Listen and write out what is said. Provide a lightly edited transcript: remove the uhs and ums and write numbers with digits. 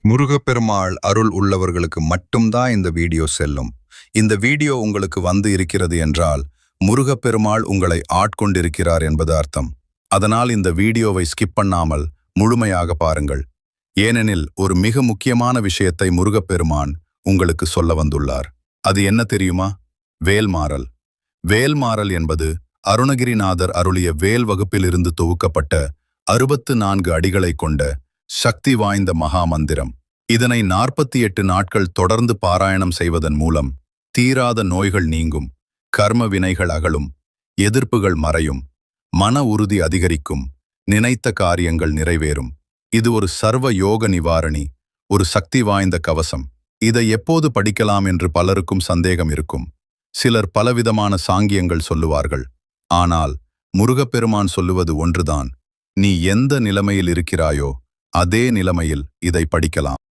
முருகப்பெருமாள் அருள் உள்ளவர்களுக்கு மட்டும்தான் இந்த வீடியோ செல்லும். இந்த வீடியோ உங்களுக்கு வந்து இருக்கிறது என்றால் முருகப்பெருமாள் உங்களை ஆட்கொண்டிருக்கிறார் என்பது அர்த்தம். அதனால் இந்த வீடியோவை ஸ்கிப் பண்ணாமல் முழுமையாக பாருங்கள். ஏனெனில் ஒரு மிக முக்கியமான விஷயத்தை முருகப்பெருமான் உங்களுக்கு சொல்ல வந்துள்ளார். அது என்ன தெரியுமா? வேல்மாறல். வேல்மாறல் என்பது அருணகிரிநாதர் அருளிய வேல் வகுப்பிலிருந்து தொகுக்கப்பட்ட 64 அடிகளை கொண்ட சக்தி வாய்ந்த மகாமந்திரம். இதனை 48 நாட்கள் தொடர்ந்து பாராயணம் செய்வதன் மூலம் தீராத நோய்கள் நீங்கும், கர்ம வினைகள் அகலும், எதிர்ப்புகள் மறையும், மன உறுதி அதிகரிக்கும், நினைத்த காரியங்கள் நிறைவேறும். இது ஒரு சர்வ யோக நிவாரணி, ஒரு சக்தி வாய்ந்த கவசம். இதை எப்போது படிக்கலாம் என்று பலருக்கும் சந்தேகம் இருக்கும். சிலர் பலவிதமான சாங்கியங்கள் சொல்லுவார்கள். ஆனால் முருகப்பெருமான் சொல்லுவது ஒன்றுதான். நீ எந்த நிலைமையில் இருக்கிறாயோ அதே நிலைமையில் இதை படிக்கலாம்.